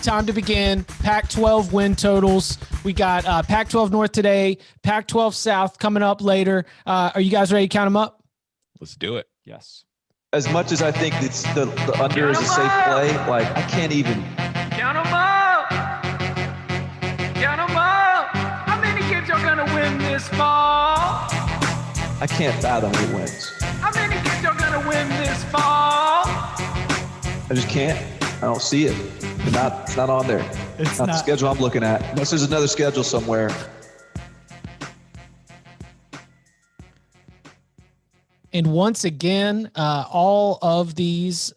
Time to begin. Pac-12 win totals. We got Pac-12 North today, Pac-12 South coming up later. Are you guys ready to count them up? Let's do it. Yes. As much as I think it's the under is a safe play, like I can't even. Count them up. Count them up. How many games are gonna win this fall? I can't fathom who wins. How many games are gonna win this fall? I just can't. I don't see it. It's not on there. It's not the schedule I'm looking at. Unless there's another schedule somewhere. And once again, all of these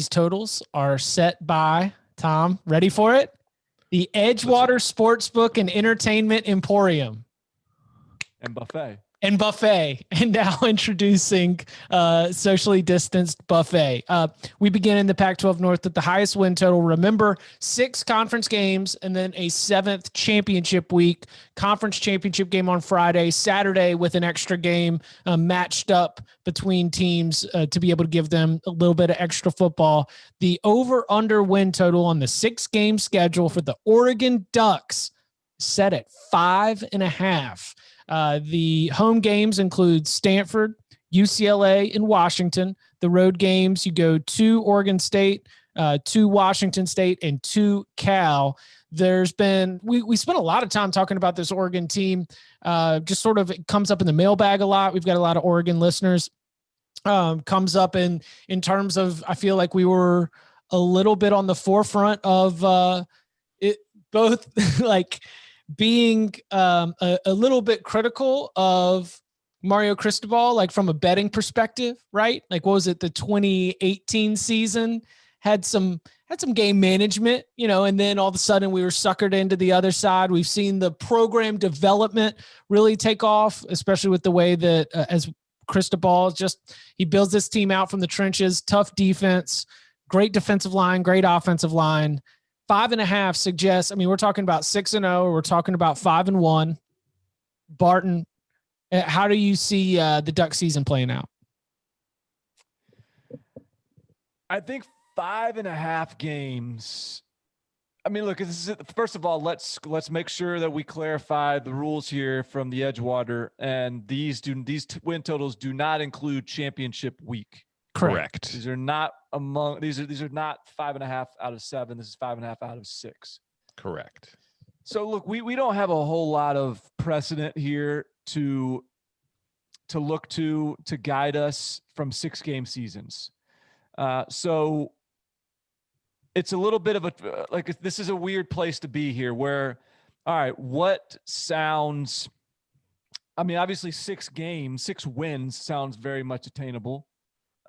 totals are set by Tom. Ready for it? The Edgewater Sportsbook and Entertainment Emporium. And buffet. And now introducing socially distanced buffet. We begin in the Pac-12 North with the highest win total. Remember, 6 conference games and then a 7th championship week. Conference championship game on Friday, Saturday with an extra game matched up between teams to be able to give them a little bit of extra football. The over-under win total on the 6-game schedule for the Oregon Ducks set at 5.5. The home games include Stanford, UCLA, and Washington. The road games, you go to Oregon State, to Washington State, and to Cal. There's been, we spent a lot of time talking about this Oregon team. Just sort of it comes up in the mailbag a lot. We've got a lot of Oregon listeners. Comes up in terms of, I feel like we were a little bit on the forefront of it, both like being a little bit critical of Mario Cristobal, like from a betting perspective, right? Like, what was it? The 2018 season had some game management, and then all of a sudden we were suckered into the other side. We've seen the program development really take off, especially with the way that as Cristobal he builds this team out from the trenches, tough defense, great defensive line, great offensive line. 5.5 suggests, we're talking about 6-0, we're talking about 5-1. Barton, how do you see the Duck season playing out? I think 5.5 games. Look, this is, first of all, let's make sure that we clarify the rules here from the Edgewater, and these win totals do not include championship week. Correct. These are not these are not 5.5 out of 7. This is 5.5 out of 6. Correct. So look, we don't have a whole lot of precedent here to look to guide us from 6-game seasons. So it's a little bit of this is a weird place to be here where, all right, what sounds, obviously 6 wins sounds very much attainable.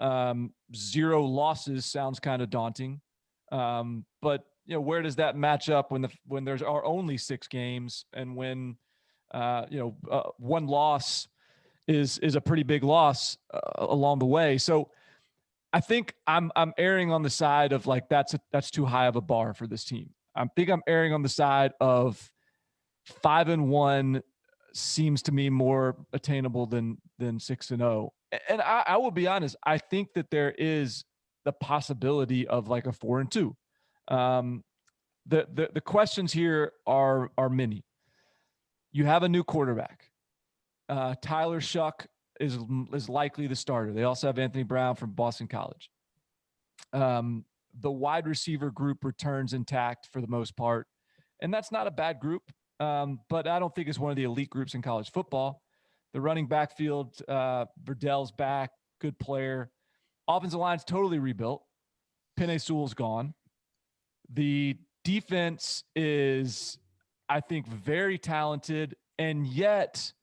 0 losses sounds kind of daunting. But where does that match up when there's are only 6 games and when, 1 loss is a pretty big loss along the way. So I think I'm erring on the side of like, that's too high of a bar for this team. I think I'm erring on the side of 5-1 seems to me more attainable than 6-0. And I will be honest, I think that there is the possibility of like a 4-2. The questions here are many. You have a new quarterback. Tyler Shuck is likely the starter. They also have Anthony Brown from Boston College. The wide receiver group returns intact for the most part, and that's not a bad group. But I don't think it's one of the elite groups in college football. The running back field, Verdell's back, good player. Offensive line's totally rebuilt. Penei Sewell's gone. The defense is, I think, very talented, and yet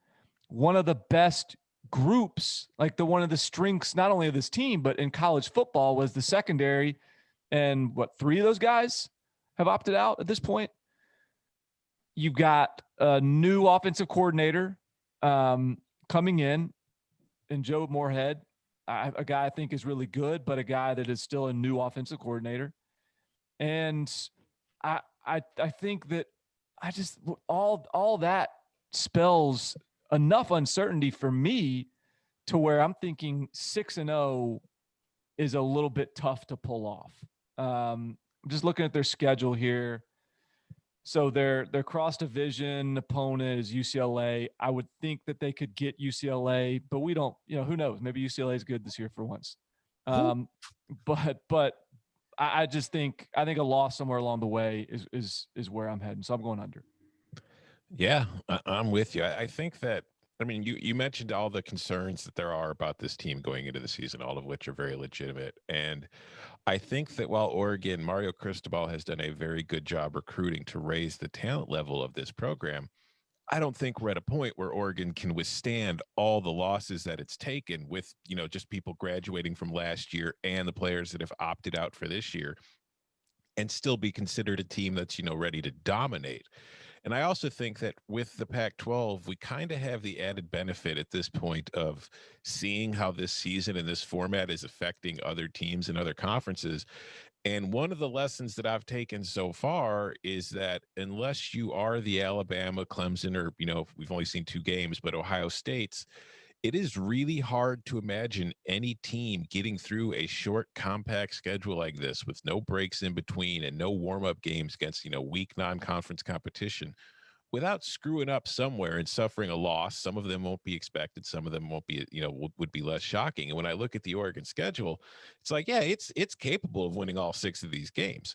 one of the best groups, like one of the strengths, not only of this team, but in college football was the secondary. And 3 of those guys have opted out at this point. You've got a new offensive coordinator coming in Joe Moorhead, a guy I think is really good, but a guy that is still a new offensive coordinator. And I think that all that spells enough uncertainty for me to where I'm thinking 6-0 is a little bit tough to pull off. I'm just looking at their schedule here. So their cross division opponent is UCLA. I would think that they could get UCLA, but we don't, who knows? Maybe UCLA is good this year for once. But I just think a loss somewhere along the way is where I'm heading. So I'm going under. Yeah, I'm with you. I think that, you mentioned all the concerns that there are about this team going into the season, all of which are very legitimate. And I think that while Mario Cristobal has done a very good job recruiting to raise the talent level of this program, I don't think we're at a point where Oregon can withstand all the losses that it's taken with, just people graduating from last year and the players that have opted out for this year and still be considered a team that's, ready to dominate. And I also think that with the Pac-12, we kind of have the added benefit at this point of seeing how this season and this format is affecting other teams and other conferences. And one of the lessons that I've taken so far is that unless you are the Alabama, Clemson, or, we've only seen 2 games, but Ohio State's, it is really hard to imagine any team getting through a short, compact schedule like this with no breaks in between and no warm-up games against, weak non-conference competition without screwing up somewhere and suffering a loss. Some of them won't be expected. Some of them won't be, would be less shocking. And when I look at the Oregon schedule, it's like, yeah, it's capable of winning all 6 of these games,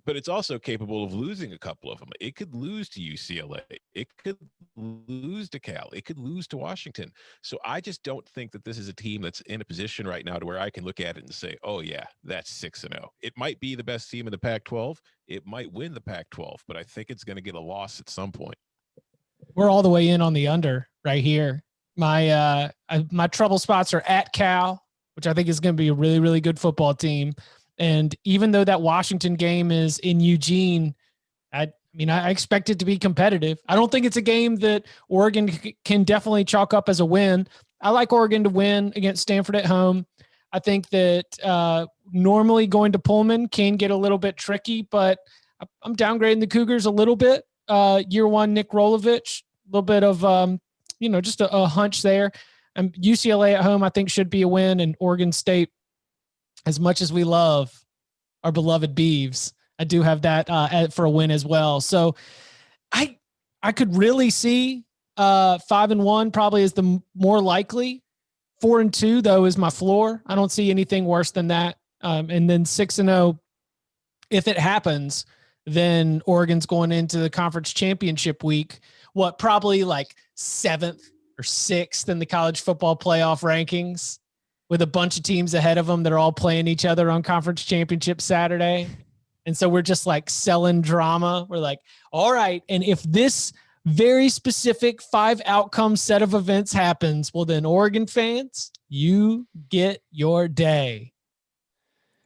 but it's also capable of losing a couple of them. It could lose to UCLA. It could lose to Cal. It could lose to Washington. So I just don't think that this is a team that's in a position right now to where I can look at it and say, oh yeah, that's 6-0. It might be the best team in the Pac-12. It might win the Pac-12, but I think it's going to get a loss at some point. We're all the way in on the under right here. My trouble spots are at Cal, which I think is going to be a really, really good football team. And even though that Washington game is in Eugene, I expect it to be competitive. I don't think it's a game that Oregon can definitely chalk up as a win. I like Oregon to win against Stanford at home. I think that normally going to Pullman can get a little bit tricky, but I'm downgrading the Cougars a little bit. Year 1, Nick Rolovich, a little bit of, just a hunch there. UCLA at home, I think, should be a win, and Oregon State, as much as we love our beloved Beavs, I do have that for a win as well. So I could really see 5-1 probably is the more likely. 4-2 though is my floor. I don't see anything worse than that. And then 6-0, if it happens, then Oregon's going into the conference championship week. Probably like 7th or 6th in the college football playoff rankings, with a bunch of teams ahead of them that are all playing each other on conference championship Saturday. And so we're just like selling drama. We're like, all right. And if this very specific 5 outcome set of events happens, well, then Oregon fans, you get your day.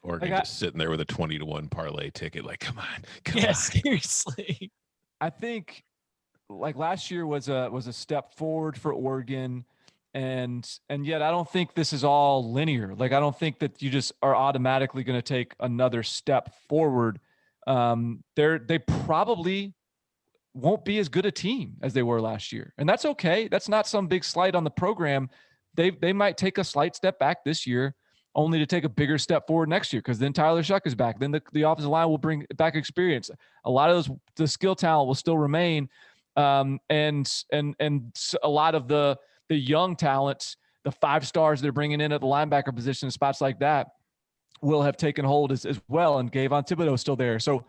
Oregon just sitting there with a 20-1 parlay ticket. Like, come on. Yeah, seriously. I think like last year was a step forward for Oregon. And yet I don't think this is all linear. Like, I don't think that you just are automatically going to take another step forward. They probably won't be as good a team as they were last year. And that's okay. That's not some big slight on the program. They might take a slight step back this year, only to take a bigger step forward next year, because then Tyler Shuck is back. Then the offensive line will bring back experience. A lot of the skill talent will still remain. And a lot of the young talents, the 5 stars they're bringing in at the linebacker position, spots like that, will have taken hold as well. And Gavon Thibodeau is still there. So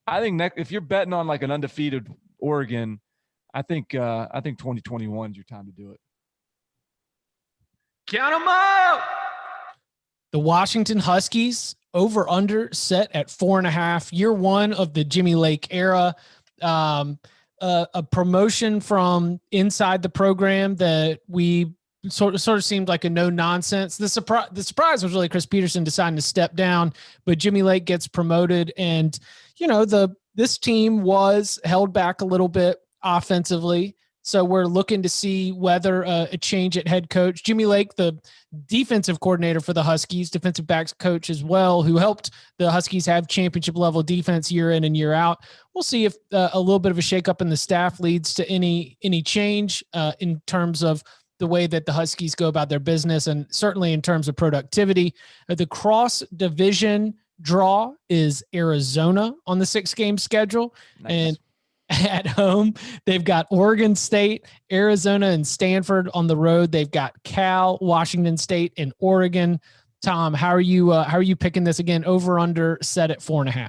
I think if you're betting on like an undefeated Oregon, I think 2021 is your time to do it. Count them up. The Washington Huskies over under set at 4.5. Year 1 of the Jimmy Lake era. A promotion from inside the program that we sort of seemed like a no nonsense. The surprise was really Chris Peterson deciding to step down, but Jimmy Lake gets promoted, and this team was held back a little bit offensively. So we're looking to see whether a change at head coach. Jimmy Lake, the defensive coordinator for the Huskies, defensive backs coach as well, who helped the Huskies have championship level defense year in and year out. We'll see if a little bit of a shakeup in the staff leads to any change in terms of the way that the Huskies go about their business, and certainly in terms of productivity. The cross division draw is Arizona on the 6-game schedule. Nice. And at home, they've got Oregon State, Arizona, and Stanford. On the road, they've got Cal, Washington State, and Oregon. Tom, how are you picking this again? Over under set at 4.5.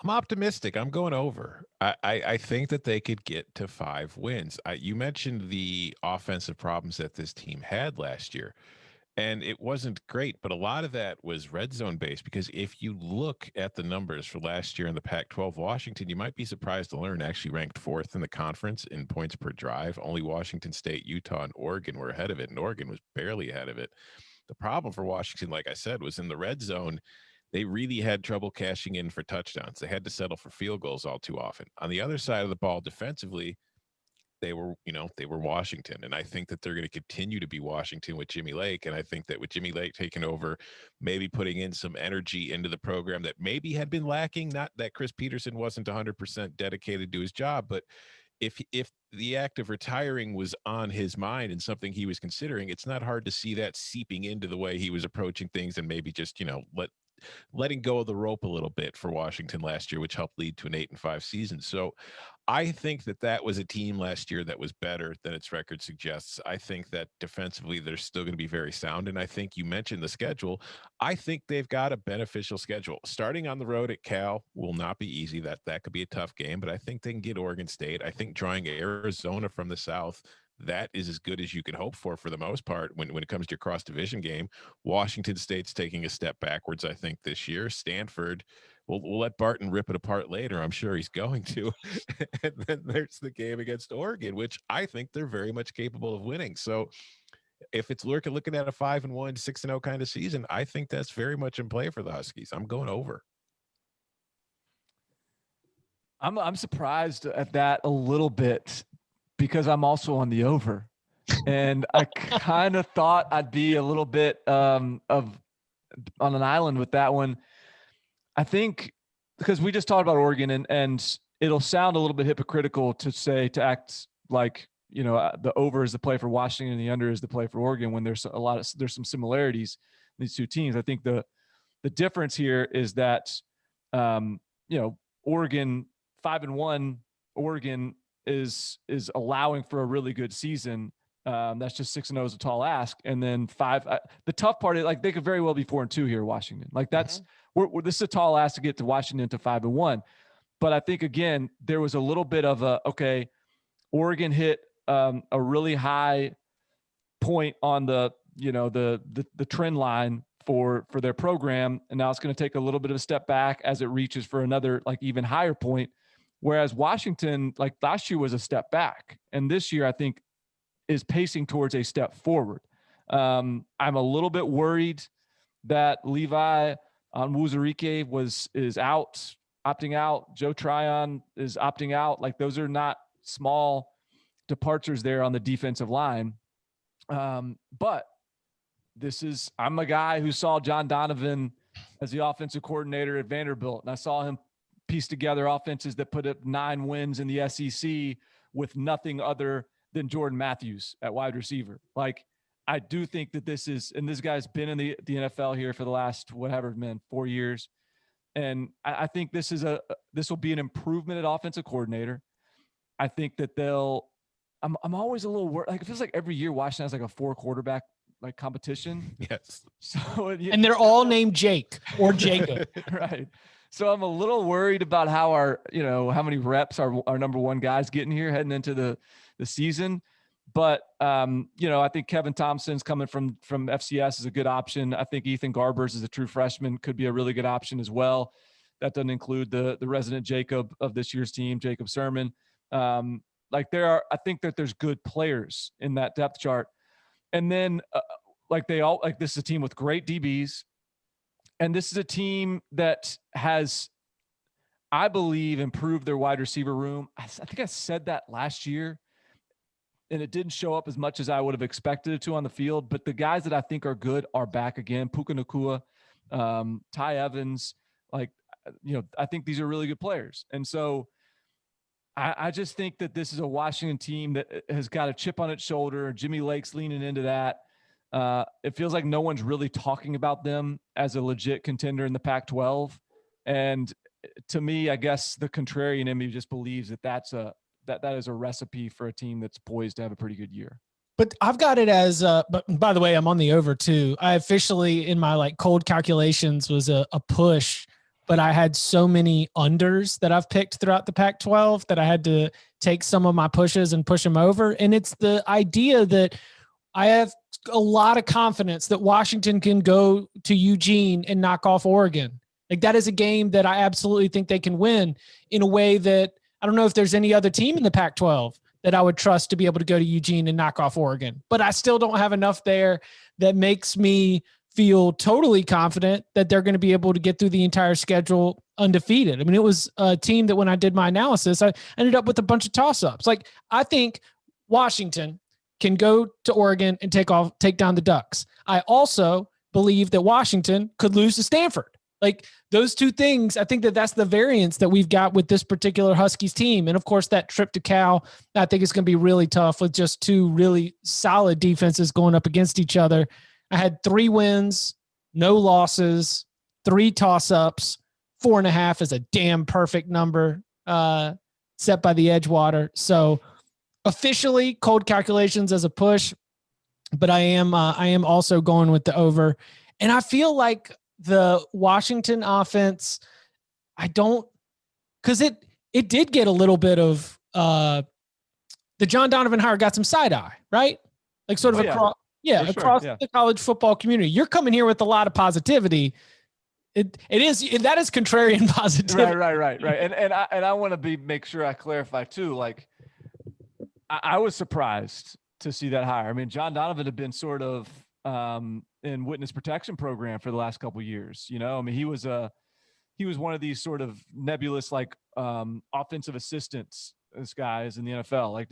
I'm optimistic. I'm going over. I think that they could get to 5 wins. You mentioned the offensive problems that this team had last year, and it wasn't great, but a lot of that was red zone based, because if you look at the numbers for last year in the Pac-12, Washington, you might be surprised to learn, actually ranked 4th in the conference in points per drive. Only Washington State, Utah, and Oregon were ahead of it, and Oregon was barely ahead of it. The problem for Washington, like I said, was in the red zone. They really had trouble cashing in for touchdowns. They had to settle for field goals all too often. On the other side of the ball, defensively, they were Washington. And I think that they're going to continue to be Washington with Jimmy Lake. And I think that with Jimmy Lake taking over, maybe putting in some energy into the program that maybe had been lacking, not that Chris Peterson wasn't 100% dedicated to his job, but if the act of retiring was on his mind and something he was considering, it's not hard to see that seeping into the way he was approaching things, and maybe just, letting go of the rope a little bit for Washington last year, which helped lead to an 8-5 season. So I think that was a team last year that was better than its record suggests. I think that defensively, they're still going to be very sound. And I think you mentioned the schedule. I think they've got a beneficial schedule. Starting on the road at Cal will not be easy. That could be a tough game, but I think they can get Oregon State. I think drawing Arizona from the South, that is as good as you can hope for the most part when it comes to your cross-division game. Washington State's taking a step backwards, I think, this year. Stanford, we'll let Barton rip it apart later. I'm sure he's going to. And then there's the game against Oregon, which I think they're very much capable of winning. So if it's looking at a 5-1, 6-0 kind of season, I think that's very much in play for the Huskies. I'm going over. I'm surprised at that a little bit, because I'm also on the over, and I kind of thought I'd be a little bit on an island with that one. I think because we just talked about Oregon, and it'll sound a little bit hypocritical to act like, the over is the play for Washington and the under is the play for Oregon, when there's some similarities in these two teams. I think the difference here is that, Oregon 5-1, Oregon is allowing for a really good season. That's just 6-0 is a tall ask. And then 5, the tough part is, like, they could very well be 4-2 here, Washington. Like, that's this is a tall ask to get to Washington to 5-1. But I think, again, there was a little bit of Oregon hit a really high point on the trend line for their program, and now it's going to take a little bit of a step back as it reaches for another, like, even higher point. Whereas Washington, like last year, was a step back, and this year I think is pacing towards a step forward. I'm a little bit worried that Levi Onwuzurike is opting out. Joe Tryon is opting out. Like, those are not small departures there on the defensive line. But I'm a guy who saw John Donovan as the offensive coordinator at Vanderbilt, and I saw him piece together offenses that put up 9 wins in the SEC with nothing other than Jordan Matthews at wide receiver. Like, I do think that this guy's been in the NFL here for the last 4 years. And I think this will be an improvement at offensive coordinator. I think that I'm always a little worried. Like, it feels like every year Washington has like a 4 quarterback like competition. Yes. So, and they're all named Jake or Jacob. Right. So I'm a little worried about how how many reps our number one guys getting here heading into the season. But, I think Kevin Thompson's coming from FCS is a good option. I think Ethan Garbers is a true freshman, could be a really good option as well. That doesn't include the resident Jacob of this year's team, Jacob Sermon. I think that there's good players in that depth chart. And then this is a team with great DBs. And this is a team that has, I believe, improved their wide receiver room. I think I said that last year, and it didn't show up as much as I would have expected it to on the field. But the guys that I think are good are back again. Puka Nacua, Ty Evans. I think these are really good players. And so I just think that this is a Washington team that has got a chip on its shoulder. Jimmy Lake's leaning into that. It feels like no one's really talking about them as a legit contender in the Pac-12. And to me, I guess the contrarian in me just believes that that is a recipe for a team that's poised to have a pretty good year. But I've got it as, but by the way, I'm on the over too. I officially in my like cold calculations was a push, but I had so many unders that I've picked throughout the Pac-12 that I had to take some of my pushes and push them over. And it's the idea that I have a lot of confidence that Washington can go to Eugene and knock off Oregon. Like that is a game that I absolutely think they can win in a way that I don't know if there's any other team in the Pac-12 that I would trust to be able to go to Eugene and knock off Oregon. But I still don't have enough there that makes me feel totally confident that they're going to be able to get through the entire schedule undefeated. I mean, it was a team that when I did my analysis, I ended up with a bunch of toss-ups. Like I think Washington can go to Oregon and take down the Ducks. I also believe that Washington could lose to Stanford. Like those two things, I think that's the variance that we've got with this particular Huskies team. And of course that trip to Cal, I think it's going to be really tough with just two really solid defenses going up against each other. I had 3 wins, no losses, 3 toss-ups, 4.5 is a damn perfect number set by the Edgewater. So officially cold calculations as a push, but I am also going with the over. And I feel like the Washington offense, because it did get a little bit of the John Donovan hire got some side eye, right? Like sort of across the college football community. You're coming here with a lot of positivity. That is contrarian positivity. Right. And I want to make sure I clarify too. Like I was surprised to see that hire. I mean, John Donovan had been sort of in witness protection program for the last couple of years. You know, I mean, he was one of these sort of nebulous, like offensive assistants. This guy is in the NFL, like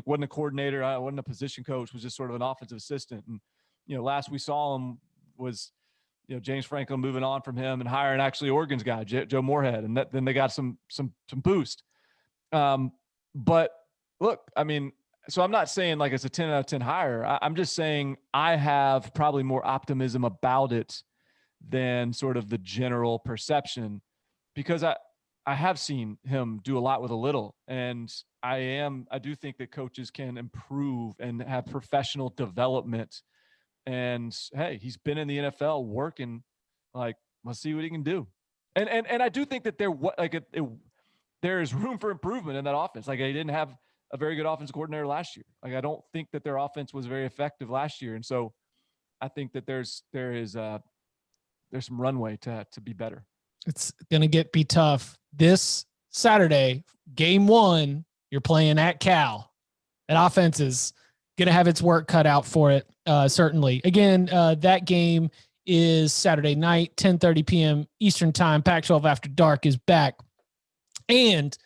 wasn't a coordinator. Wasn't a position coach, was just sort of an offensive assistant. And, you know, last we saw him was, you know, James Franklin moving on from him and hiring actually Oregon's guy, Joe Moorhead. And then they got some boost. But look, I mean, so I'm not saying like it's a 10 out of 10 hire. I'm just saying I have probably more optimism about it than sort of the general perception, because I have seen him do a lot with a little, and I do think that coaches can improve and have professional development. And hey, he's been in the NFL working. Like, let's see what he can do. And I do think that there is room for improvement in that offense. Like, they didn't have a very good offensive coordinator last year. Like, I don't think that their offense was very effective last year. And so I think that there's some runway to be better. It's going to be tough. This Saturday, game 1, you're playing at Cal. That offense is going to have its work cut out for it, certainly. Again, that game is Saturday night, 10:30 p.m. Eastern time. Pac-12 After Dark is back. And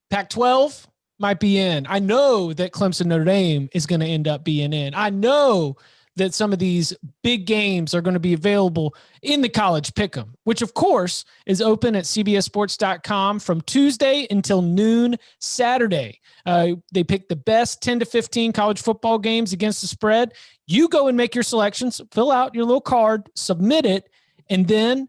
Pac-12 might be in. I know that Clemson Notre Dame is going to end up being in. I know that some of these big games are going to be available in the college pick'em, which of course is open at cbssports.com from Tuesday until noon Saturday. They pick the best 10 to 15 college football games against the spread. You go and make your selections, fill out your little card, submit it, and then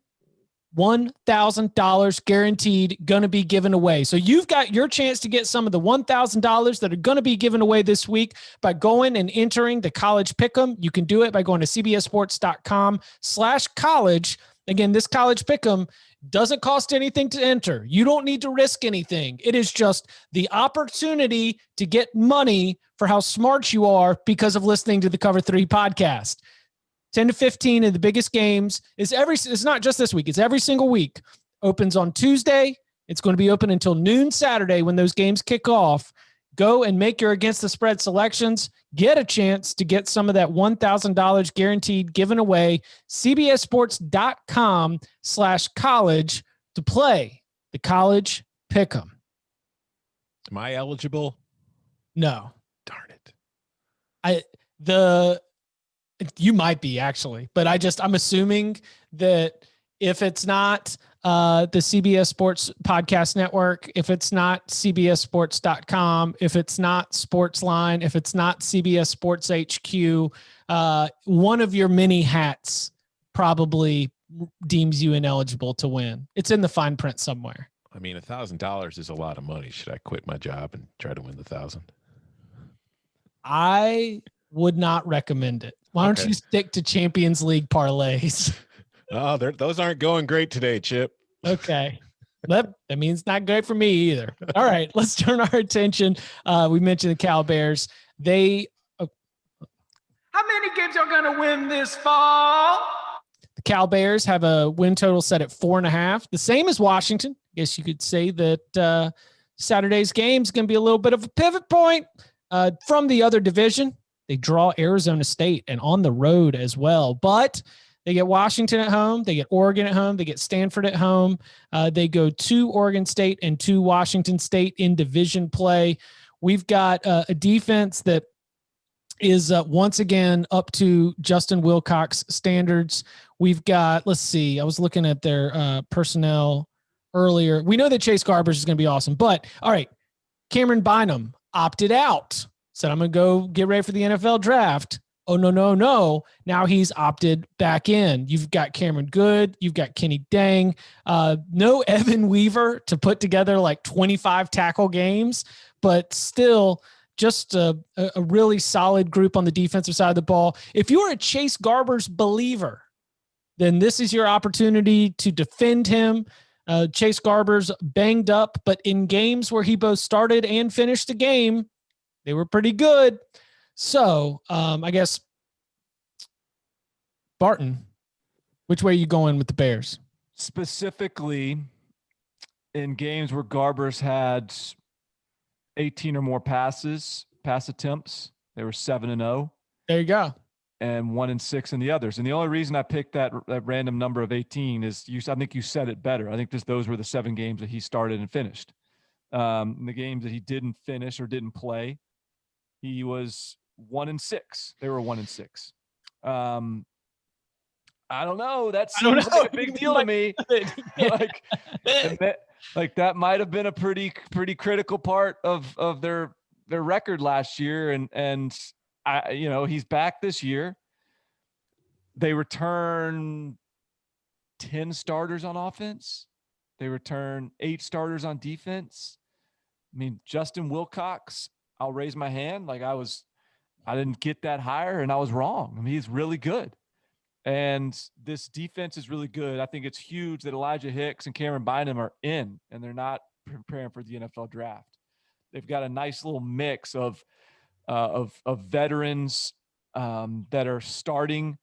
$1,000 guaranteed going to be given away. So you've got your chance to get some of the $1,000 that are going to be given away this week by going and entering the college pick'em. You can do it by going to cbssports.com/college. Again, this college pick'em doesn't cost anything to enter. You don't need to risk anything. It is just the opportunity to get money for how smart you are because of listening to the Cover 3 podcast. 10 to 15 of the biggest games it's not just this week. It's every single week. Opens on Tuesday. It's going to be open until noon Saturday when those games kick off. Go and make your against the spread selections. Get a chance to get some of that $1,000 guaranteed given away. cbssports.com/college to play the college pick'em. Am I eligible? No. Darn it. You might be actually, but I'm assuming that if it's not, the CBS Sports Podcast Network, if it's not CBSSports.com, if it's not Sportsline, if it's not CBS Sports HQ, one of your many hats probably deems you ineligible to win. It's in the fine print somewhere. I mean, $1,000 is a lot of money. Should I quit my job and try to win the 1,000? I would not recommend it. Why don't you stick to Champions League parlays? Oh, those aren't going great today, Chip. Okay. That means not great for me either. All right, let's turn our attention. We mentioned the Cal Bears. How many games are going to win this fall? The Cal Bears have a win total set at 4.5, the same as Washington. I guess you could say that Saturday's game is going to be a little bit of a pivot point from the other division. They draw Arizona State and on the road as well, but they get Washington at home. They get Oregon at home. They get Stanford at home. They go to Oregon State and to Washington State in division play. We've got a defense that is once again up to Justin Wilcox standards. We've got, let's see, I was looking at their personnel earlier. We know that Chase Garbers is going to be awesome, but all right, Cameron Bynum opted out. Said, I'm going to go get ready for the NFL draft. Oh, no. Now he's opted back in. You've got Cameron Good. You've got Kenny Dang. No Evan Weaver to put together like 25 tackle games, but still just a really solid group on the defensive side of the ball. If you're a Chase Garbers believer, then this is your opportunity to defend him. Chase Garbers banged up, but in games where he both started and finished the game, they were pretty good. So I guess, Barton, which way are you going with the Bears? Specifically, in games where Garbers had 18 or more pass attempts, they were 7-0. There you go. And 1-6 in the others. And the only reason I picked that random number of 18 is I think you said it better. I think those were the 7 games that he started and finished. In the games that he didn't finish or didn't play, he was 1-6. They were 1-6. I don't know. That seems like a big deal to me. like that might have been a pretty critical part of their record last year. And he's back this year. They return 10 starters on offense. They return 8 starters on defense. I mean, Justin Wilcox, I'll raise my hand. Like I didn't get that higher and I was wrong. I mean, he's really good. And this defense is really good. I think it's huge that Elijah Hicks and Cameron Bynum are in and they're not preparing for the NFL draft. They've got a nice little mix of veterans that are starting,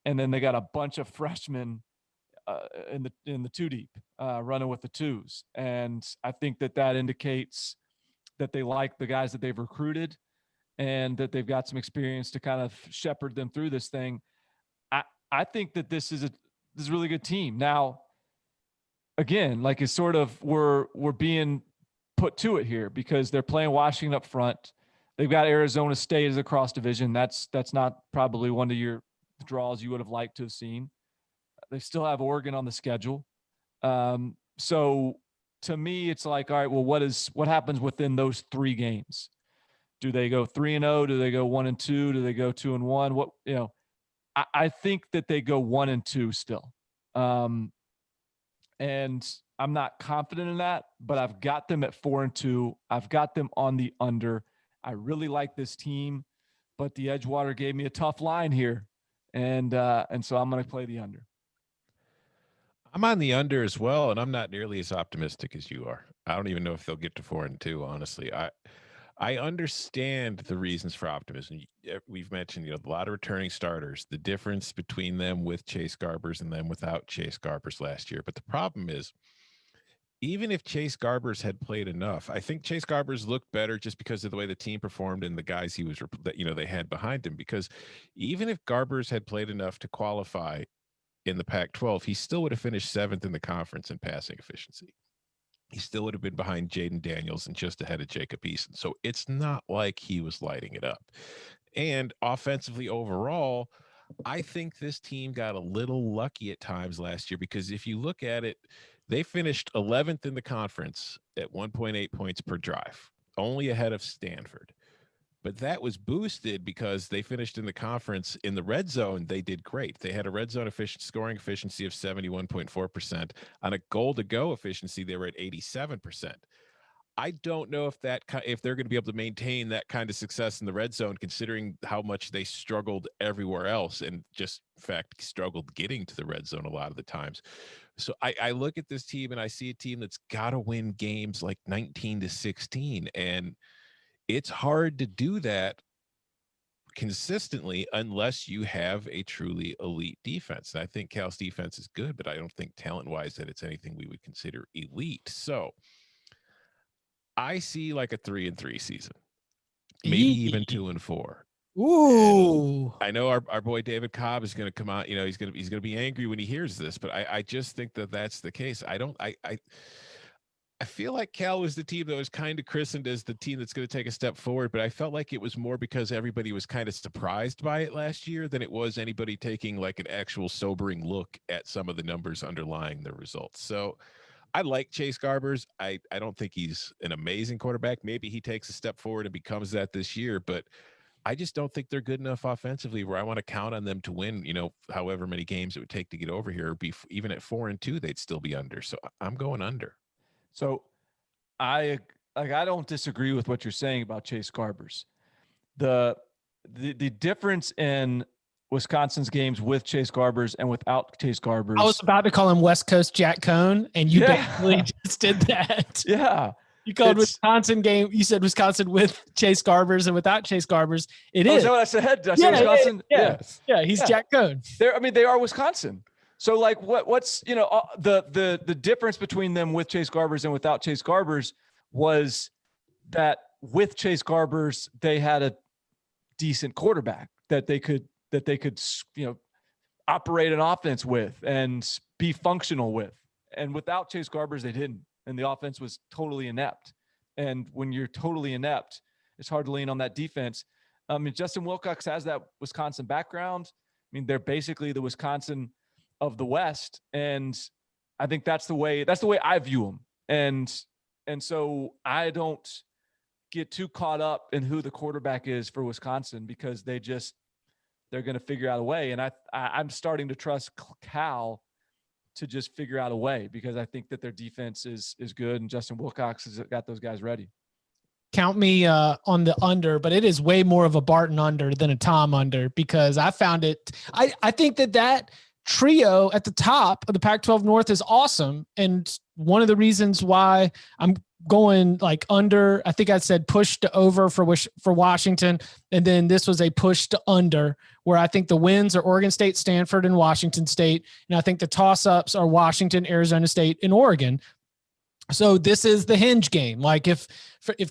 and then they got a bunch of freshmen in the 2 deep running with the 2s. And I think that indicates that they like the guys that they've recruited and that they've got some experience to kind of shepherd them through this thing. I think that this is a really good team. Now, again, like it's sort of we're being put to it here because they're playing Washington up front. They've got Arizona State as a cross division. That's not probably one of your draws you would have liked to have seen. They still have Oregon on the schedule. So to me, it's like, all right, well, what happens within those 3 games? Do they go 3-0? Do they go 1-2? Do they go 2-1? I think that they go 1-2 still. And I'm not confident in that, but I've got them at 4-2. I've got them on the under. I really like this team, but the Edgewater gave me a tough line here. And so I'm going to play the under. I'm on the under as well, and I'm not nearly as optimistic as you are. I don't even know if they'll get to 4-2, honestly. I understand the reasons for optimism. We've mentioned, a lot of returning starters, the difference between them with Chase Garbers and them without Chase Garbers last year. But the problem is, even if Chase Garbers had played enough, I think Chase Garbers looked better just because of the way the team performed and the guys they had behind him. Because even if Garbers had played enough to qualify in the Pac-12, he still would have finished 7th in the conference in passing efficiency. He still would have been behind Jaden Daniels and just ahead of Jacob Eason. So it's not like he was lighting it up. And offensively overall, I think this team got a little lucky at times last year because if you look at it, They finished 11th in the conference at 1.8 points per drive, only ahead of Stanford. But that was boosted because they finished in the conference in the red zone. They did great. They had a red zone scoring efficiency of 71.4%. On a goal to go efficiency, they were at 87%. I don't know if they're going to be able to maintain that kind of success in the red zone, considering how much they struggled everywhere else and just, in fact, struggled getting to the red zone a lot of the times. So I look at this team and I see a team that's got to win games like 19-16, and it's hard to do that consistently unless you have a truly elite defense. And I think Cal's defense is good, but I don't think talent-wise that it's anything we would consider elite. So I see like a 3-3 season, maybe even 2-4. Ooh. And I know our boy David Cobb is going to come out. You know, he's going to be angry when he hears this, but I just think that that's the case. I feel like Cal was the team that was kind of christened as the team that's going to take a step forward, but I felt like it was more because everybody was kind of surprised by it last year than it was anybody taking like an actual sobering look at some of the numbers underlying the results. So I like Chase Garbers. I don't think he's an amazing quarterback. Maybe he takes a step forward and becomes that this year, but I just don't think they're good enough offensively where I want to count on them to win, you know, however many games it would take to get over here. Even at 4-2, they'd still be under. So I'm going under. So I don't disagree with what you're saying about Chase Garbers. The difference in Wisconsin's games with Chase Garbers and without Chase Garbers. I was about to call him West Coast Jack Cohn, and you basically just did that. Yeah. You called Wisconsin game. You said Wisconsin with Chase Garbers and without Chase Garbers. Is that what I said? Did I say Wisconsin? Yeah. He's Jack Cohn. They are Wisconsin. So like what's, you know, the difference between them with Chase Garbers and without Chase Garbers was that with Chase Garbers, they had a decent quarterback that they could, you know, operate an offense with and be functional with. And without Chase Garbers, they didn't. And the offense was totally inept. And when you're totally inept, it's hard to lean on that defense. I mean, Justin Wilcox has that Wisconsin background. I mean, they're basically the Wisconsin of the West. And I think that's the way I view them. And so I don't get too caught up in who the quarterback is for Wisconsin because they're going to figure out a way. And I'm starting to trust Cal to just figure out a way because I think that their defense is good and Justin Wilcox has got those guys ready. Count me on the under, but it is way more of a Barton under than a Tom under because I found it. I think that trio at the top of the Pac-12 North is awesome. And one of the reasons why I'm going like under, I think I said push to over for Washington. And then this was a push to under where I think the wins are Oregon State, Stanford, and Washington State. And I think the toss-ups are Washington, Arizona State, and Oregon. So this is the hinge game. Like if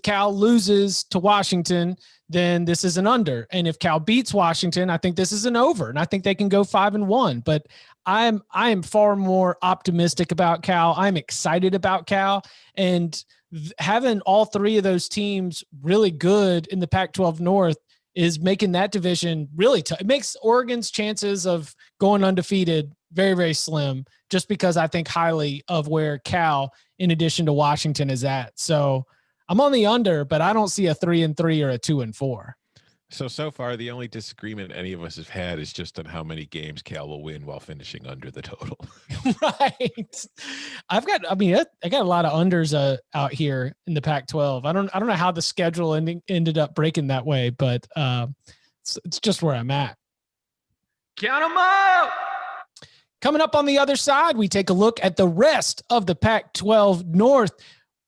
Cal loses to Washington, then this is an under. And if Cal beats Washington, I think this is an over. And I think they can go 5-1. But I am far more optimistic about Cal. I'm excited about Cal. And having all three of those teams really good in the Pac-12 North is making that division really tough. It makes Oregon's chances of going undefeated very, very slim just because I think highly of where Cal, in addition to Washington, is at. So I'm on the under, but I don't see a 3-3 or a 2-4. So far, the only disagreement any of us have had is just on how many games Cal will win while finishing under the total. Right. I got a lot of unders out here in the Pac-12. I don't know how the schedule ended up breaking that way, but it's just where I'm at. Count 'em up. Coming up on the other side, we take a look at the rest of the Pac-12 North.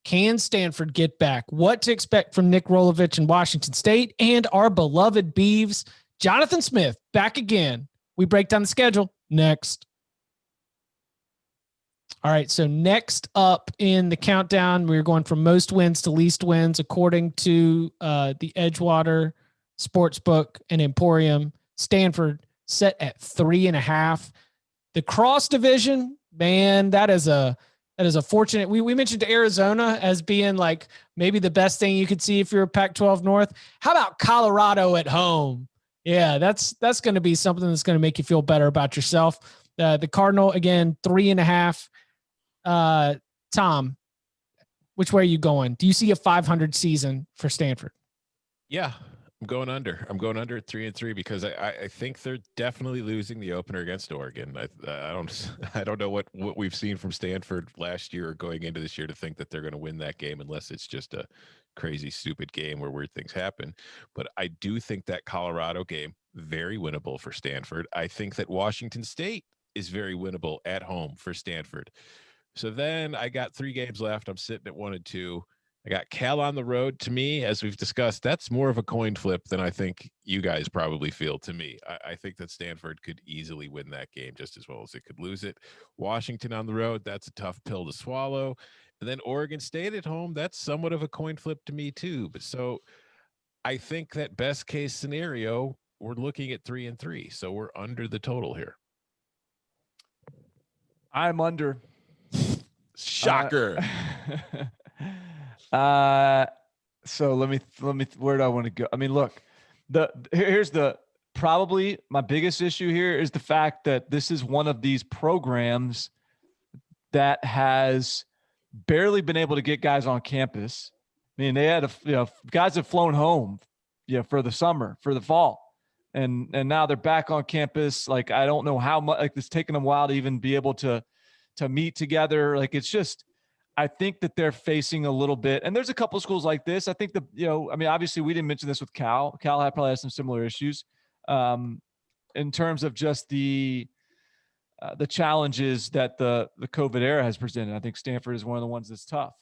Can Stanford get back? What to expect from Nick Rolovich in Washington State and our beloved Beavs. Jonathan Smith back again. We break down the schedule next. All right, so next up in the countdown, we're going from most wins to least wins according to the Edgewater Sportsbook and Emporium. Stanford set at 3.5. The cross division, man, that is a fortunate. We mentioned Arizona as being like maybe the best thing you could see if you're a Pac-12 North. How about Colorado at home? Yeah, that's going to be something that's going to make you feel better about yourself. The Cardinal, again, 3.5. Tom, which way are you going? Do you see a 500 season for Stanford? Yeah, I'm going under. I'm going under at 3-3 because I think they're definitely losing the opener against Oregon. I don't know what we've seen from Stanford last year or going into this year to think that they're going to win that game unless it's just a crazy, stupid game where weird things happen. But I do think that Colorado game very winnable for Stanford. I think that Washington State is very winnable at home for Stanford. So then I got 3 games left. I'm sitting at 1-2. I got Cal on the road. To me, as we've discussed, that's more of a coin flip than I think you guys probably feel. To me, I think that Stanford could easily win that game just as well as it could lose it. Washington on the road, that's a tough pill to swallow. And then Oregon State at home, that's somewhat of a coin flip to me too. But so I think that best case scenario, we're looking at 3-3. So we're under the total here. I'm under. Shocker. So let me, where do I want to go? I mean, look, here's probably my biggest issue here is the fact that this is one of these programs that has barely been able to get guys on campus. I mean, they had guys have flown home, for the summer, for the fall. And now they're back on campus. Like, I don't know how much, like, it's taken them a while to even be able to meet together. Like, it's just, I think that they're facing a little bit, and there's a couple of schools like this. I think obviously we didn't mention this with Cal. Cal probably has some similar issues in terms of just the challenges that the COVID era has presented. I think Stanford is one of the ones that's tough.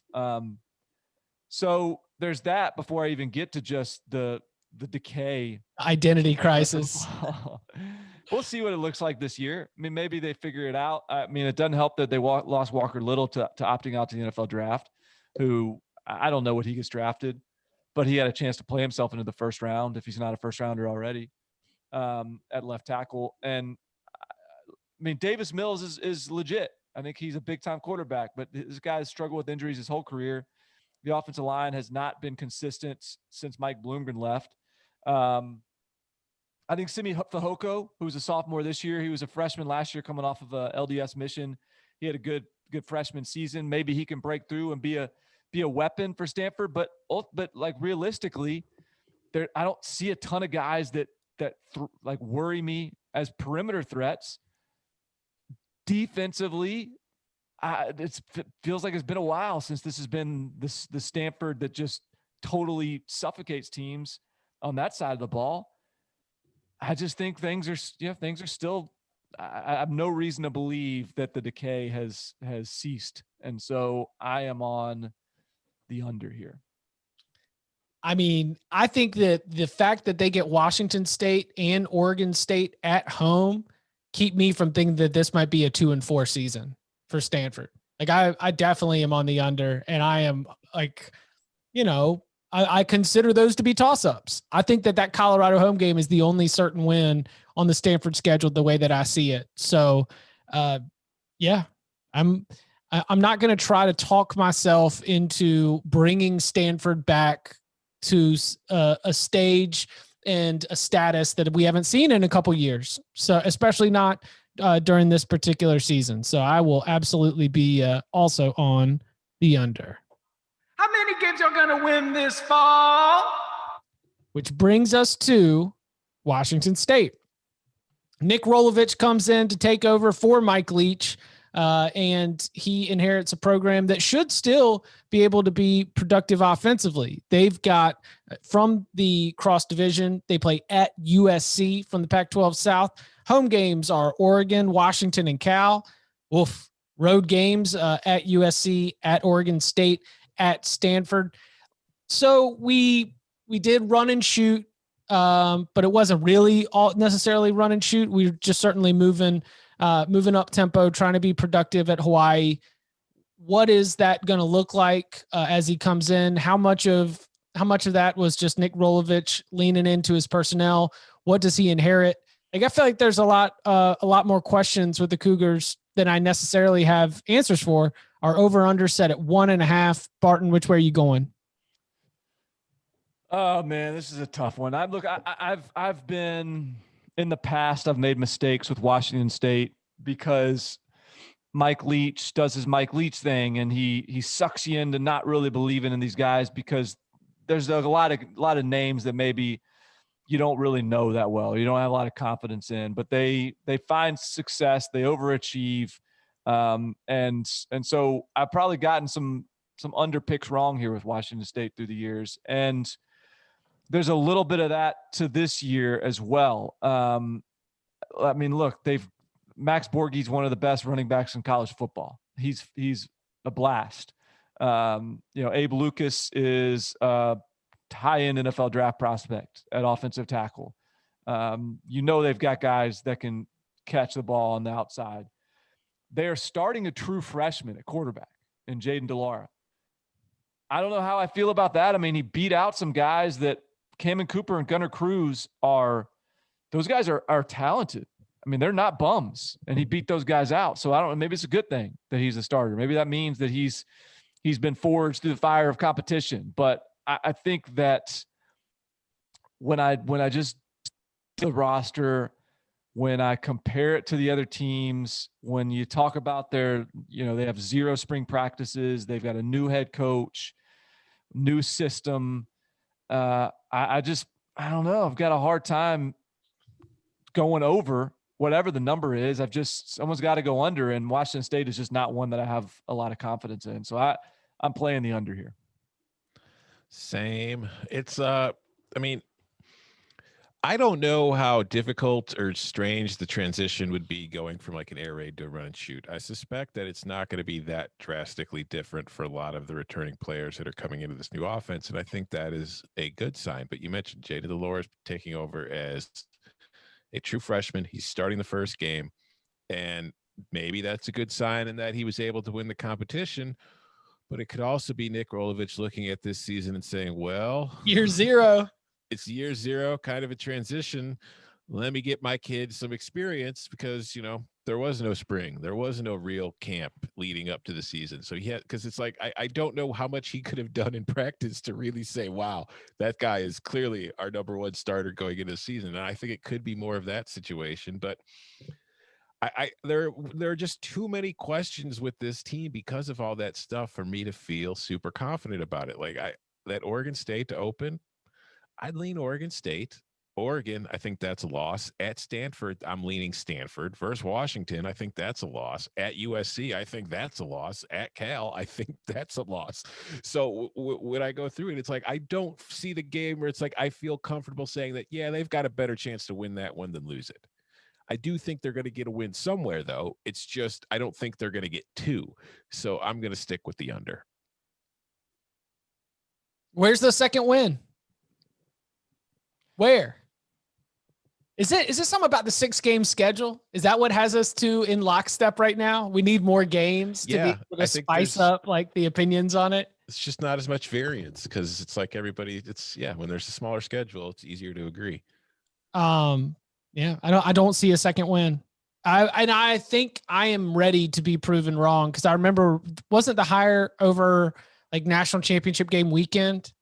So there's that before I even get to just the decay. Identity crisis. We'll see what it looks like this year. I mean, maybe they figure it out. I mean, it doesn't help that they lost Walker Little to opting out to the NFL draft, who I don't know what he gets drafted, but he had a chance to play himself into the first round if he's not a first rounder already at left tackle. And I mean, Davis Mills is legit. I think he's a big time quarterback, but this guy has struggled with injuries his whole career. The offensive line has not been consistent since Mike Bloomgren left. I think Simi Fehoko, who's a sophomore this year, he was a freshman last year coming off of a LDS mission. He had a good freshman season. Maybe he can break through and be a weapon for Stanford. But like realistically, I don't see a ton of guys that worry me as perimeter threats. Defensively, it feels like it's been a while since this has been the Stanford that just totally suffocates teams on that side of the ball. I just think things are still. I have no reason to believe that the decay has ceased, and so I am on the under here. I mean, I think that the fact that they get Washington State and Oregon State at home keep me from thinking that this might be a 2-4 season for Stanford. Like I definitely am on the under, and I am like, I consider those to be toss-ups. I think that Colorado home game is the only certain win on the Stanford schedule the way that I see it. So, yeah, I'm not going to try to talk myself into bringing Stanford back to a stage and a status that we haven't seen in a couple years. So, especially not during this particular season. So I will absolutely be also on the under. How many games y'all gonna win this fall? Which brings us to Washington State. Nick Rolovich comes in to take over for Mike Leach, and he inherits a program that should still be able to be productive offensively. They've got, from the cross division, they play at USC from the Pac-12 South. Home games are Oregon, Washington, and Cal. Oof. Road games at USC, at Oregon State, at Stanford. So we did run and shoot, but it wasn't really all necessarily run and shoot. We were just certainly moving up tempo, trying to be productive at Hawaii. What is that going to look like as he comes in? How much of that was just Nick Rolovich leaning into his personnel? What does he inherit? Like, I feel like there's a lot more questions with the Cougars than I necessarily have answers for. Our over/under set at 1.5. Barton, which way are you going? Oh man, this is a tough one. I've been in the past. I've made mistakes with Washington State because Mike Leach does his Mike Leach thing, and he sucks you into not really believing in these guys because there's a lot of names that maybe you don't really know that well. You don't have a lot of confidence in, but they find success, they overachieve, and so I've probably gotten some underpicks wrong here with Washington State through the years, and there's a little bit of that to this year as well. I mean, look, Max Borghi's one of the best running backs in college football. He's a blast. Abe Lucas is a high-end NFL draft prospect at offensive tackle. They've got guys that can catch the ball on the outside. They are starting a true freshman at quarterback in Jaden DeLaura. I don't know how I feel about that. I mean, he beat out some guys that Cameron Cooper and Gunnar Cruz those guys are talented. I mean, they're not bums, and he beat those guys out. So I don't know. Maybe it's a good thing that he's a starter. Maybe that means that he's been forged through the fire of competition. But I think that when I just the roster, when I compare it to the other teams, when you talk about they have 0 spring practices, they've got a new head coach, new system. I don't know. I've got a hard time going over whatever the number is. Someone's got to go under, and Washington State is just not one that I have a lot of confidence in. So I'm playing the under here. Same. It's I mean, I don't know how difficult or strange the transition would be going from like an air raid to a run and shoot. I suspect that it's not going to be that drastically different for a lot of the returning players that are coming into this new offense. And I think that is a good sign. But you mentioned Jaden DeLaura taking over as a true freshman. He's starting the first game, and maybe that's a good sign in that he was able to win the competition. But it could also be Nick Rolovich looking at this season and saying, well, year 0. It's year 0, kind of a transition. Let me get my kids some experience because, there was no spring. There was no real camp leading up to the season. So because it's like, I don't know how much he could have done in practice to really say, wow, that guy is clearly our number 1 starter going into the season. And I think it could be more of that situation, but there are just too many questions with this team because of all that stuff for me to feel super confident about it. Like that Oregon State to open, I'd lean Oregon State. Oregon, I think that's a loss. At Stanford, I'm leaning Stanford. Versus Washington, I think that's a loss. At USC, I think that's a loss. At Cal, I think that's a loss. So when I go through it, it's like I don't see the game where it's like I feel comfortable saying that, yeah, they've got a better chance to win that one than lose it. I do think they're going to get a win somewhere, though. It's just I don't think they're going to get 2. So I'm going to stick with the under. Where's the second win? Where? Is it something about the 6-game schedule? Is that what has us in lockstep right now? We need more games to be able to spice up like the opinions on it. It's just not as much variance because it's like everybody. When there's a smaller schedule, it's easier to agree. Yeah, I don't see a second win. I think I am ready to be proven wrong because I remember wasn't the higher over like national championship game weekend.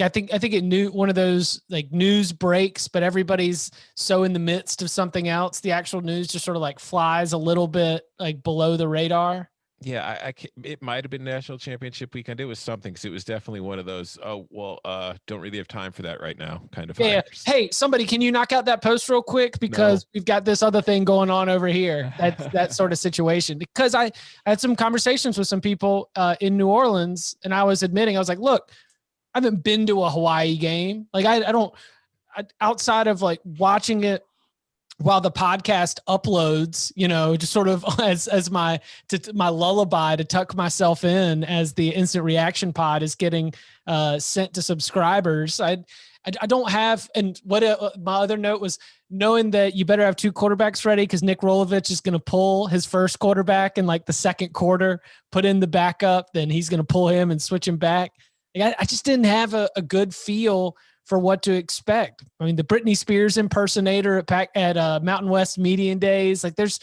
I think it knew one of those like news breaks, but everybody's so in the midst of something else. The actual news just sort of like flies a little bit like below the radar. Yeah, it might have been national championship weekend. It was something because it was definitely one of those. Oh well, don't really have time for that right now. Kind of. Yeah. Hey, somebody, can you knock out that post real quick because we've got this other thing going on over here. That's that sort of situation. Because I had some conversations with some people in New Orleans, and I was admitting I was like, look. I haven't been to a Hawaii game. Like I don't outside of like watching it while the podcast uploads, just sort of as my lullaby to tuck myself in as the instant reaction pod is getting sent to subscribers. I don't have, and what my other note was knowing that you better have 2 quarterbacks ready because Nick Rolovich is going to pull his first quarterback in like the second quarter, put in the backup, then he's going to pull him and switch him back. I just didn't have a good feel for what to expect. I mean, the Britney Spears impersonator at Mountain West Median Days, like there's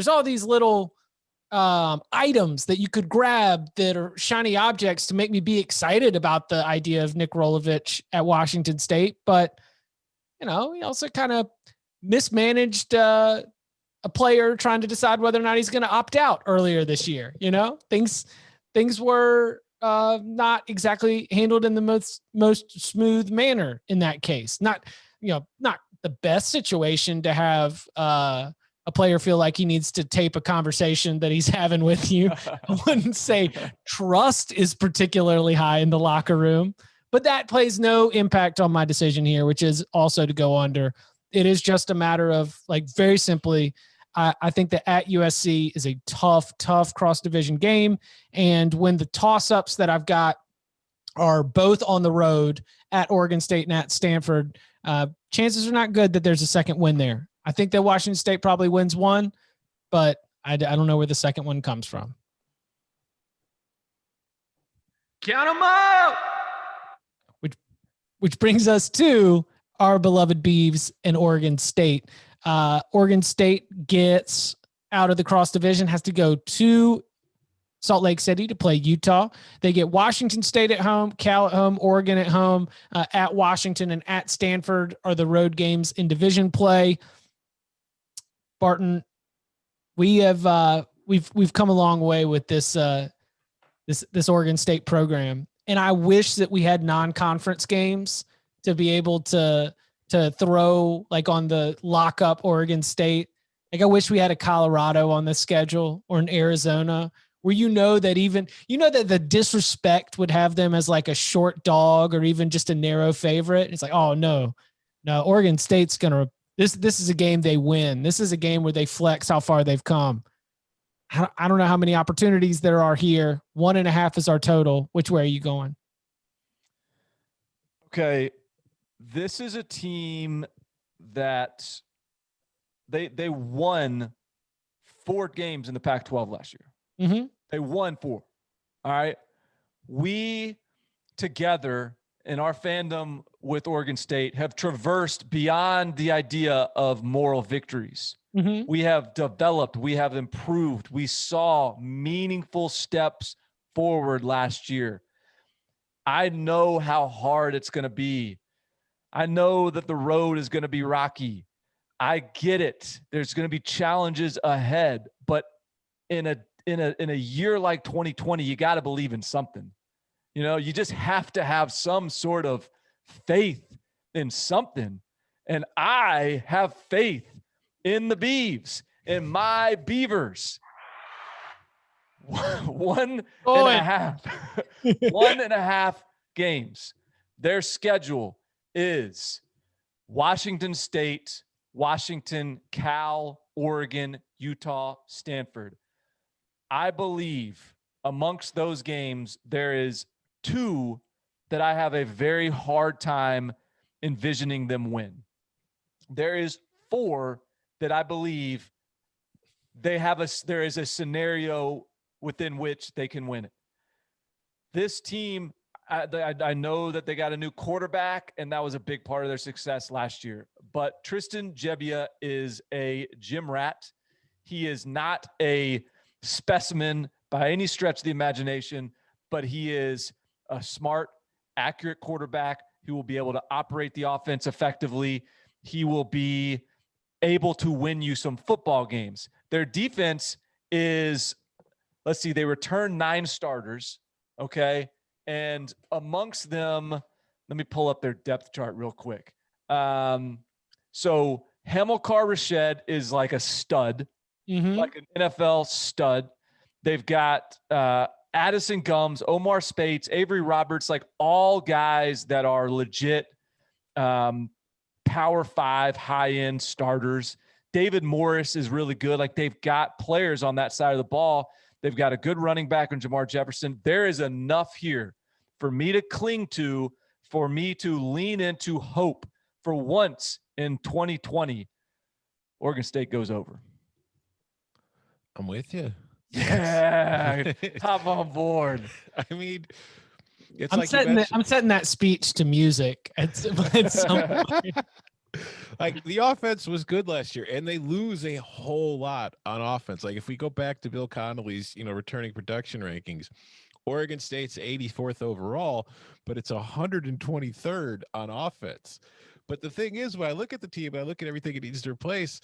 all these little items that you could grab that are shiny objects to make me be excited about the idea of Nick Rolovich at Washington State. But, he also kind of mismanaged a player trying to decide whether or not he's going to opt out earlier this year. Things were not exactly handled in the most smooth manner in that case. Not the best situation to have a player feel like he needs to tape a conversation that he's having with you. I wouldn't say trust is particularly high in the locker room, but that plays no impact on my decision here, which is also to go under. It is just a matter of, like, very simply, I think that at USC is a tough cross-division game. And when the toss-ups that I've got are both on the road at Oregon State and at Stanford, chances are not good that there's a second win there. I think that Washington State probably wins one, but I don't know where the second one comes from. Count 'em out! Which brings us to our beloved Beavs and Oregon State. Oregon State gets out of the cross division, has to go to Salt Lake City to play Utah. They get Washington State at home, Cal at home, Oregon at home, at Washington and at Stanford are the road games in division play. Barton, we have we've come a long way with this this Oregon State program, and I wish that we had non-conference games to be able to throw, like, on the lockup Oregon State. Like, I wish we had a Colorado on the schedule or an Arizona, where that the disrespect would have them as like a short dog or even just a narrow favorite. It's like, oh no, Oregon State's gonna. This is a game they win. This is a game where they flex how far they've come. I don't know how many opportunities there are here. 1.5 is our total. Which way are you going? Okay. This is a team that they won 4 games in the Pac-12 last year. Mm-hmm. They won 4. All right. We together in our fandom with Oregon State have traversed beyond the idea of moral victories. Mm-hmm. We have developed, we have improved. We saw meaningful steps forward last year. I know how hard it's going to be. I know that the road is going to be rocky. I get it. There's going to be challenges ahead, but in a year like 2020, you got to believe in something. You just have to have some sort of faith in something. And I have faith in the Beavs, in my Beavers. 1.5. 1.5 games. Their schedule is Washington State, Washington, Cal, Oregon, Utah, Stanford. I believe amongst those games, there is 2 that I have a very hard time envisioning them win. There is 4 that I believe there is a scenario within which they can win it. This team, I know that they got a new quarterback, and that was a big part of their success last year. But Tristan Gebbia is a gym rat. He is not a specimen by any stretch of the imagination, but he is a smart, accurate quarterback who will be able to operate the offense effectively. He will be able to win you some football games. Their defense is, let's see, they returned 9 starters, okay? And amongst them, let me pull up their depth chart real quick. So Hamilcar Rashed is like a stud, like an NFL stud. They've got Addison Gums, Omar Spates, Avery Roberts, like all guys that are legit Power 5 high-end starters. David Morris is really good. Like, they've got players on that side of the ball. They've got a good running back in Jamar Jefferson. There is enough here for me to cling to, for me to lean into hope. For once in 2020, Oregon State goes over. I'm with you. Yeah, hop on board. I mean, it's I'm setting that speech to music at some point. Like, the offense was good last year, and they lose a whole lot on offense. Like, if we go back to Bill Connolly's, returning production rankings, Oregon State's 84th overall, but it's 123rd on offense. But the thing is, when I look at the team, I look at everything it needs to replace,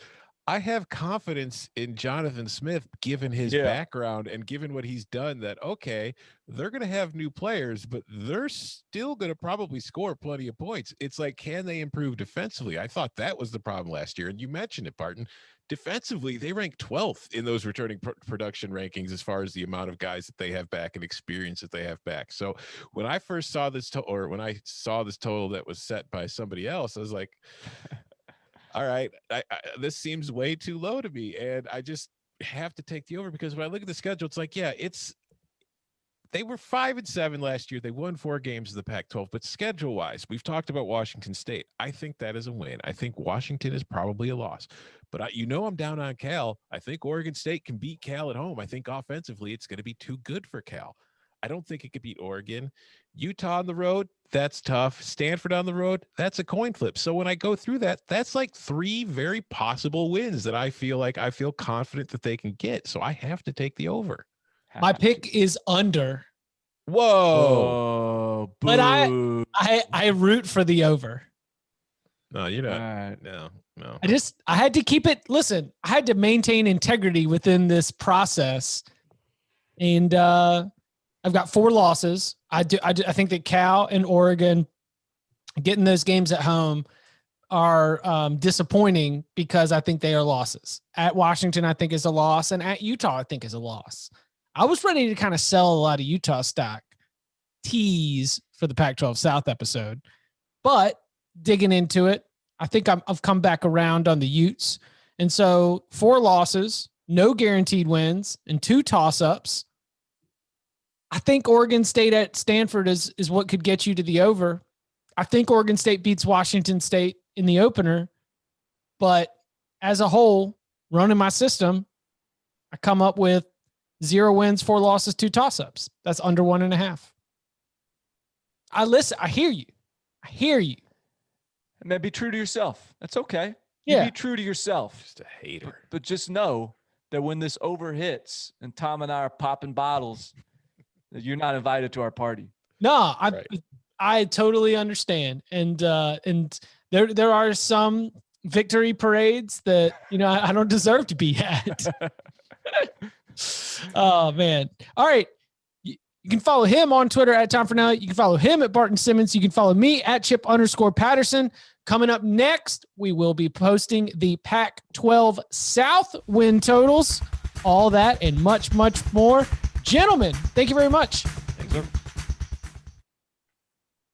I have confidence in Jonathan Smith, given his background and given what he's done, that, okay, they're going to have new players, but they're still going to probably score plenty of points. It's like, can they improve defensively? I thought that was the problem last year. And you mentioned it, Barton. Defensively, they rank 12th in those returning production rankings as far as the amount of guys that they have back and experience that they have back. So when I first saw this, when I saw this total that was set by somebody else, I was like, all right, this seems way too low to me. And I just have to take the over, because when I look at the schedule, it's like, they were 5-7 last year. They won 4 games of the Pac-12, but schedule-wise, we've talked about Washington State. I think that is a win. I think Washington is probably a loss, but I'm down on Cal. I think Oregon State can beat Cal at home. I think offensively, it's going to be too good for Cal. I don't think it could beat Oregon. Utah on the road, that's tough. Stanford on the road, that's a coin flip. So when I go through that, that's like 3 very possible wins that I feel confident that they can get. So I have to take the over. My pick is under. Whoa. But I root for the over. No, you're not. No. I had to keep it. Listen, I had to maintain integrity within this process. And I've got 4 losses. I think that Cal and Oregon getting those games at home are disappointing, because I think they are losses. At Washington, I think is a loss, and at Utah, I think is a loss. I was ready to kind of sell a lot of Utah stock tease for the Pac-12 South episode, but digging into it, I think I've come back around on the Utes. And so 4 losses, no guaranteed wins, and 2 toss-ups. I think Oregon State at Stanford is what could get you to the over. I think Oregon State beats Washington State in the opener, but as a whole, running my system, I come up with 0 wins, 4 losses, 2 toss-ups. That's under 1.5. I listen. I hear you. And then be true to yourself. That's okay. Yeah. Be true to yourself. Just a hater. But just know that when this over hits and Tom and I are popping bottles, that you're not invited to our party. No, I totally understand. And there are some victory parades that, I don't deserve to be at. Oh man. All right. You can follow him on Twitter at Tom Fernelli. You can follow him at Barton Simmons. You can follow me at Chip_Patterson. Coming up next, we will be posting the Pac-12 South win totals, all that and much, much more. Gentlemen, thank you very much. Thanks, sir.